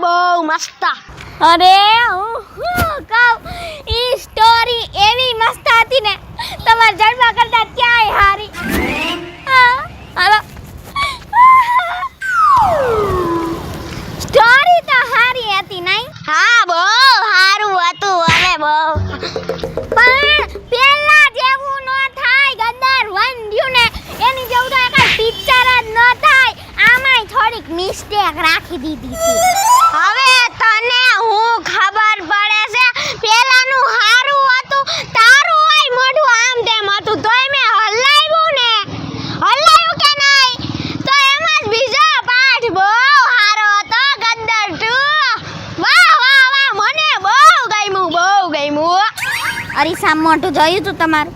બહુ મસ્ત. અરે હું કહું ઈ સ્ટોરી એવી મસ્ત હતી ને તમાર જડવા કરતા ક્યાંય હારી. હાલો સ્ટોરી તો હારી હતી નહીં? હા બહુ સારું હતું. હવે બહુ પણ પેલા જેવું ન થાય. ગદ્દાર 1 રહ્યું ને એની જેવું તો કઈ પિક્ચર જ ન થાય. આમાંય થોડીક મિસ્ટેક રાખી દીધી છે. હવે તને હું ખબર પડે છે પેલાનું સારું હતું. તારું હોય મોઢું આમ તેમ હતું તોય મેં હલાવ્યું ને. હલાવ્યું કે નહીં તો એમાં જ બીજો પાઠ બહુ સારો હતો. ગદ્દાર 2 વાહ વાહ વાહ મને બહુ ગમ્યું. અરીસા મોઢું જોયું તું તમારું?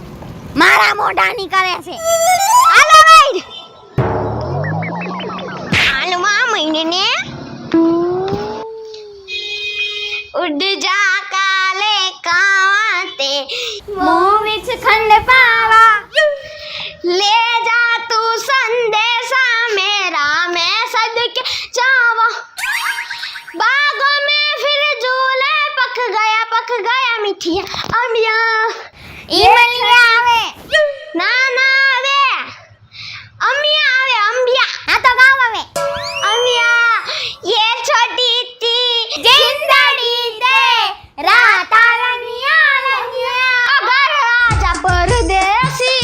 મારા મોઢા નીકળે છે. હાલો ભાઈ હાલમાં મહિને ને ઉડ જા કાલે કાતે મોવિચ ખંડ પાવા ले जा तू संदेशा मेरा मैं सदके जावा बागों में फिर झूले पक गया मिठिया अमिया ઈમલિયા આવે ना આવે अमिया આવે अंबिया આ તો ગાવ આવે. अमिया ये छोटी सी જિંદડી દે રાત આલમિયા લમિયા अगर आजा परदेसी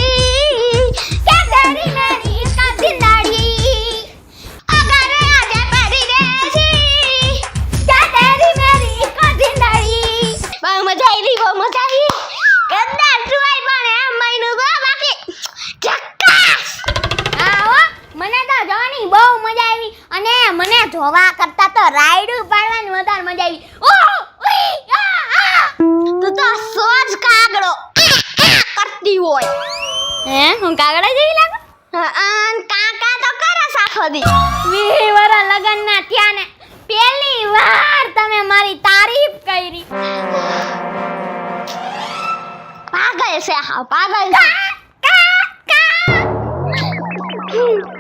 કે તેરી મેરી કા જિંદડી अगर आजा परदेसी કે તેરી મેરી કા જિંદડી. બહુ મજા આવી ગદ્દાર ટ્રાય પણ એમ મહિનું તો બાકી ચક્કાસ. આવો મને તો જોવાની બહુ મજા આવી અને મને જોવા કરતા તો રાઈડ પાડવાની વધારે મજા આવી. ઓહ ઉઈ આ તું તો સોજ કાગડો કરતી હોય. હે હું કાગડા જેવી લાગુ? અન કાકા તો કરે સાખો દી. 20 વરા લગનના થયા ને પહેલી વાર તમે મારી તારીફ કરી. પાગલ છે હા પાગલ છે.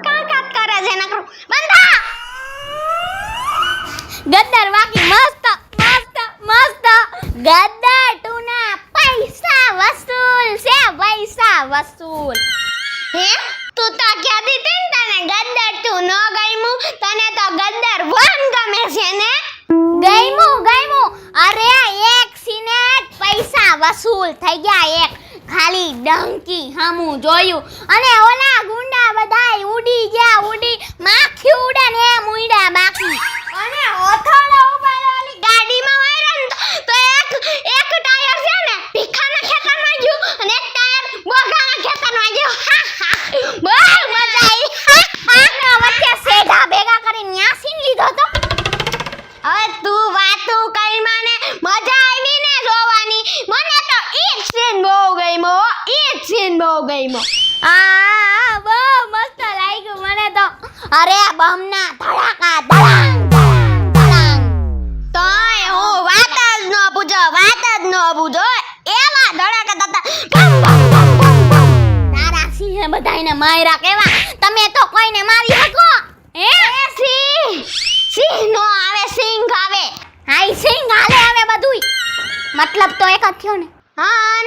કાકા કરે છે નકરું બંધા. ગદ્દાર વાકી મસ્ત મસ્ત મસ્ત. ગદ્દાર ટુના પૈસા વસૂલ છે પૈસા વસૂલ. હે તું તો કહેતી હતી ને તને ગદ્દાર તું ન ગમ્યું. તને તો ગદ્દાર 1 ગમે છે ને. ગયમું અરે એક સીને પૈસા વસૂલ થઈ ગયા. એક ખાલી ડંકી હામું જોયું અને ઓલા ગુંડા બધાય ઉડી ગયા. ઉડી માખી ઉડે ને એમ ઉડ્યા બાકી. અને ઓથાળો ઉપર ઓલી ગાડીમાં વાયરન તો એક ટાયર છે ને ભીખાના ખેતરમાં ગયું અને એક ટાયર બોગાના ખેતરમાં ગયું. બહુ મજા આવી. અને વચ્ચે સેઢા ભેગા કરીને ન્યાસીન લીધો તો. હવે તું વાતું કઈ મને મજા આવી ને જોવાની. મને તો ઈ સીન બહુ ગમ્યો. બહુ મસ્ત લાગ્યું મને તો. અરે બમના ધડાકા ધડાંગ ધડાંગ. તોય હું વાત જ ન પૂછો એવા ધડાકા થતા બમ બમ બમ બમ બમ. તારા સિંહે બધાયને માર્યા કેવા? તમે તો કોઈને મારી શકો? હે સિંહ નો આવે સિંહ આવે. હાઈ સિંહ હાલે આવે બધુંય. મતલબ તો એક જ થયો ને. હાન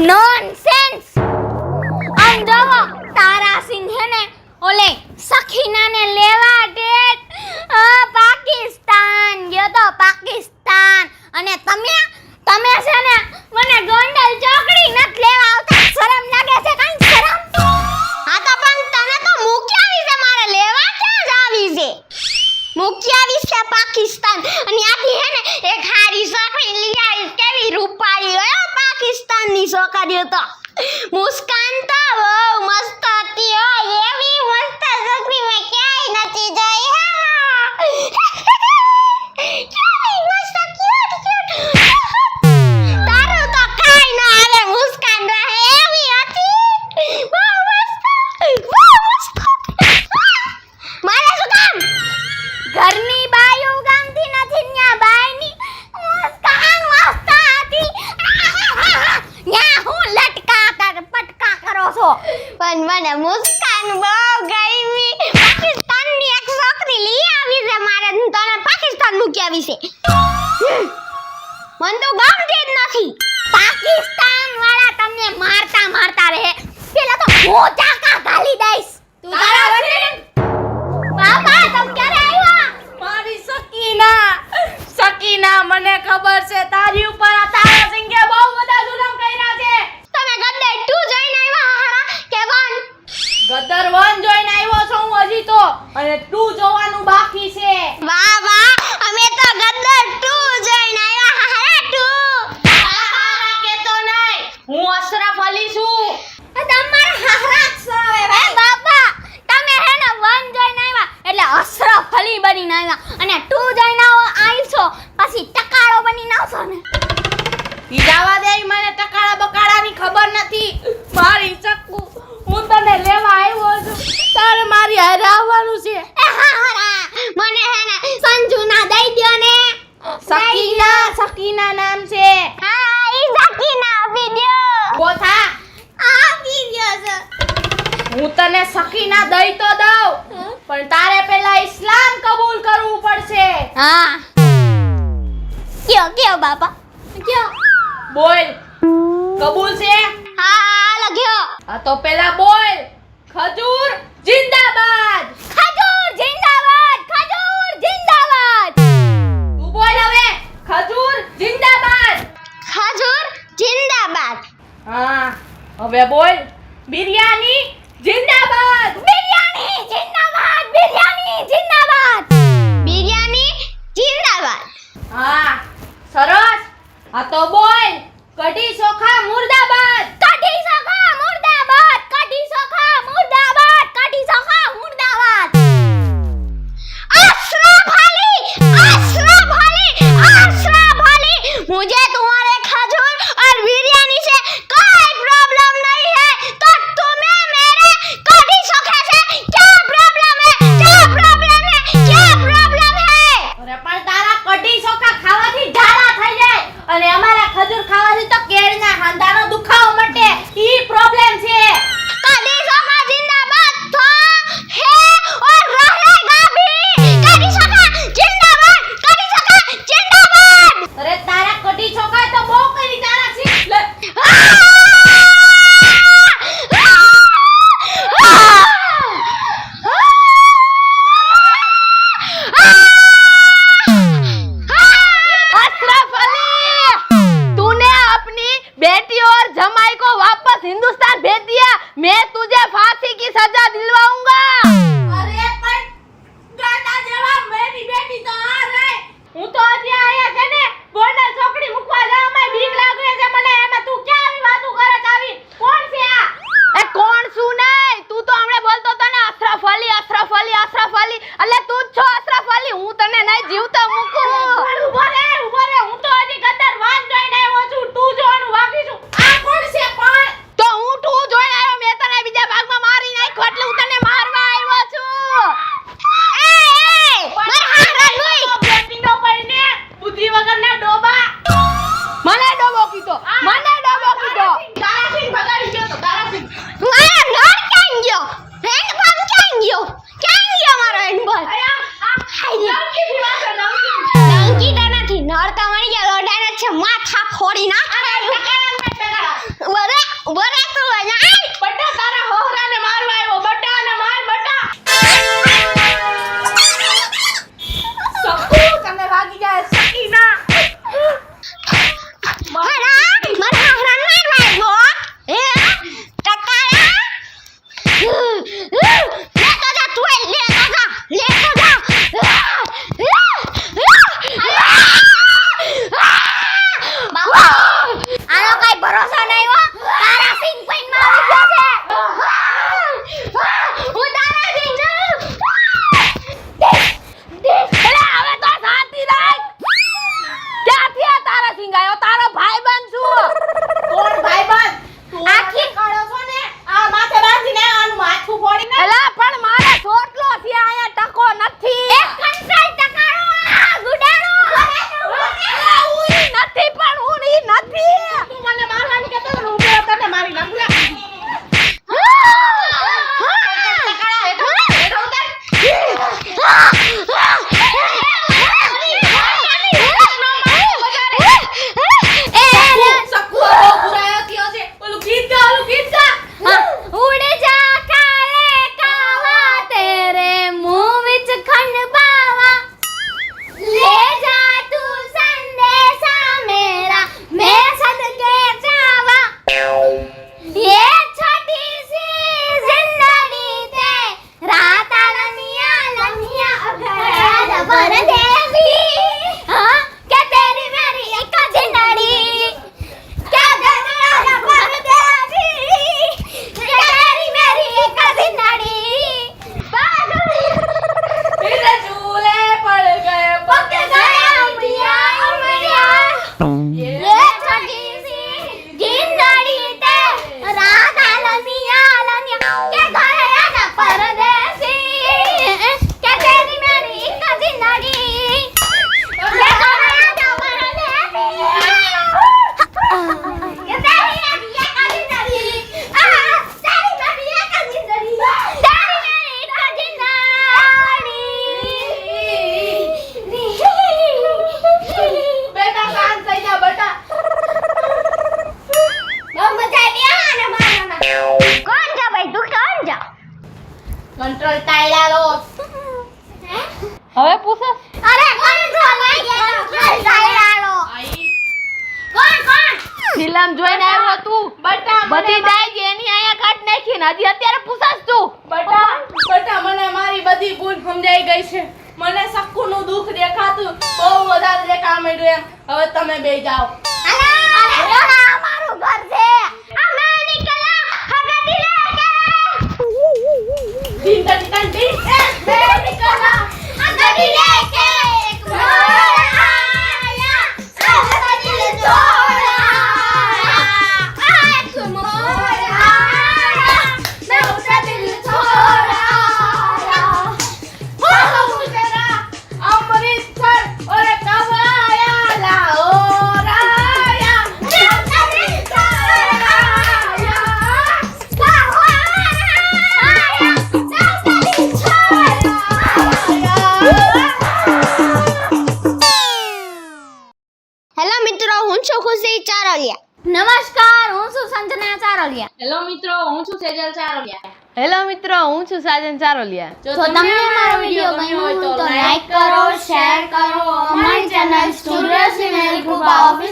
નોનસેન્સ. આમ જોવો તારા સિંહ હે ને ઓલે સખીનાને લેવા ડેટ પાકિસ્તાન ગયો તો પાકિસ્તાન. અને તમે છે ને મને ગોંડલ ચોકડી નત લેવા આવતા. શરમ લાગે છે કાઈ શરમ? હા તો પણ તને તો મૂક્યા વિશે મારે લેવા ક્યાં જાવી છે. મૂક્યા વિશે પાકિસ્તાન અને આથી હે ને એક હારી છોકરી લઈ આવીશ. કેવી રૂપાળી હોય પાકિસ્તાનની છોકરીઓ તો. મુસ્કાન તો બહુ મસ્ત હતી હો. એવી મસ્ત છોકરી મેં ક્યાંય નથી જોઈ. કેવી મસ્ત ક્યુટ તારું તો કાઈ ના આવે. મુસ્કાન એવી હતી બહુ મસ્ત. મારે શું કામ? ઘરની બાયું ગામથી નથી ન્યા બાયની મુસ્કાન મસ્ત હતી. ન્યા હું લટકા કર પટકા કરો આવી છે મન તો ગમતી જ નથી પાકિસ્તાન વાળા તમને મારતા મારતા રહે પેલા તો હું ચાકા ગાલી દઈશ તું તારા વડીલ બાપા તમ ક્યારે આવ્યા મારી સકીના મને ખબર છે તારી ઉપર આ તારા સિંગે બહુ બધા જુલમ કર્યા છે. તમે ગદ્દર 2 જોઈને આવ્યા હારા કે 1 ગદર 1 જોઈને આવ્યો છું હું હજી તો અને 2 જોવાનું બાકી છે. વાહ વાહ અમે તો ગદ્દર 2 જોઈને આવ્યા હારા 2 હારા કેતો નહીં હું અશરફ અલી છું. તમારા હારા છો હવે બાપા તમે હે ને 1 જોઈને આવ્યા એટલે અશરફ અલી બનીને આવ્યા અને 2 જોઈને આવશો પછી ટકાળો બનીને આવશો ને ઈ જાવા દે ઈ મને ટકાળા બકાળાની ખબર નથી. મારી ચક્કુ હું તને લેવા આવ્યો છું તારે મારી હારે આવવાનું છે. એ હારા મને હે ને સંજુના દઈ દ્યો ને સકીના નામ છે. હા ઈ સકીના વિડિયો ગોથા આ વિડિયો છે હું તને સકીના દઈ તો દઉં પણ તારે પહેલા ઇસ્લામ કબૂલ કરવું પડશે. હા કયો બાપા કયો બોલ કબૂલ છે? હા લખ્યો આ તો પહેલા બોલ ખજૂર જિંદાબાદ. ખજૂર જિંદાબાદ તું બોલ હવે ખજૂર જિંદાબાદ. ખજૂર જિંદાબાદ હા હવે બોલ બિરયાની જિંદાબાદ. બિરયાની જિંદાબાદ બિરયાની જિંદાબાદ હા સરસ. આ તો બોલ કઢી ચોખા મુર્દાબાદ. કઢી ચોખા મુર્દાબાદ अशरफ अली मुझे तुम्हारे खजूर और बिरयानी से कोई प्रॉब्लम नहीं है तो तुम्हें मेरे कढ़ी चोखे से क्या प्रॉब्लम है અરે પણ તારા કઢી ચોખા ખાવાથી ઝાડા થઈ જાય અને અમારા ખજૂર ખાવાથી તો કેળના હાંધાનો દુખાવો મટે. ઈ પ્રોબ્લેમ છે. कढ़ी चोखा जिंदाबाद था है और रहेगा भी कढ़ी चोखा जिंदाबाद અરે તારા કઢી ચોખા તો બહુ કરી તારા છે. अशरफ अली तूने अपनी बेटी और जमाई को वापस हिंदुस्तान भेज दिया. मैं तुझे फांसी की सजा दिलवाऊंगा. અરે પણ ગાડા જેવા મેરી બેટી તો આ રે. હું તો હજી આયા છે ને ગોંડલ ચોકડી મૂકવા જવામાં બીક લાગે છે મને. એમાં તું ક્યાં આવી વાતું કરે છે આવી? કોણ છે આ? એ કોણ શું નહીં તું તો હમણે બોલતો તો ને અશરફ અલી એટલે તું જ છો અશરફ અલી. હું તને નહીં જીવતો મૂકું. ઉભો રે હું તો હજી ગદ્દર 1 જોઈને આવ્યો છું. 2 જોવાનું બાકી છું. આ કોણ છે પણ? તો હું 2 જોઈને આવ્યો. મેં તને બીજા ભાગમાં મારી નાખ્યો એટલે હું તને મારવા આવ્યો છું. બેટીનો પડીને બુદ્ધિ વગરના ડોબા. મને ડોબો કીધો. તારાસિંહ બગાડી ગયો તો તારાસિંહ. માથા ફોડી નાખ બરે તું બટા તારા હોહરાને મારવા આવ્યો. બટાને માર બટા. સકુ તને વાગી જાય સકીના. આનો હવે પૂછે અરે કોણ છો લઈ ગયા સાયડાલો કોણ ફિલ્મ જોઈને આવ્યો તું બધી ડાઈ જે એની આયા કાઢ નાખી ને હજી અત્યારે પૂછાસ તું બટા મને મારી બધી ભૂલ સમજાઈ ગઈ છે. મને સક્કુનું દુઃખ દેખાતું બહુ વધારે દેખાવા માંડ્યું એમ. હવે તમે બે જાઓ. અરે અમારું ઘર છે અમે નીકળ્યા હગાતી લે કે ટીન ટીન ટીન બે નીકળા. હગાતી લે કે એક મોર આયા હગાતી લે છોડા એક મોર આયા મેં ઉસે દિલ છોડા અમૃતસર ઓરે કવાયા લાહોર આયા. હેલો મિત્રો હું છું ખુશી ચારોલિયા. નમસ્કાર હું છું સંજના ચારોલિયા. હેલો મિત્રો હું છું સેજલ ચારોલિયા. હેલો મિત્રો હું છું સાજન ચારોલિયા. જો તમને મારો વિડિયો ગમ્યો હોય તો લાઈક કરો, શેર કરો, અમારી channel studio scenery group office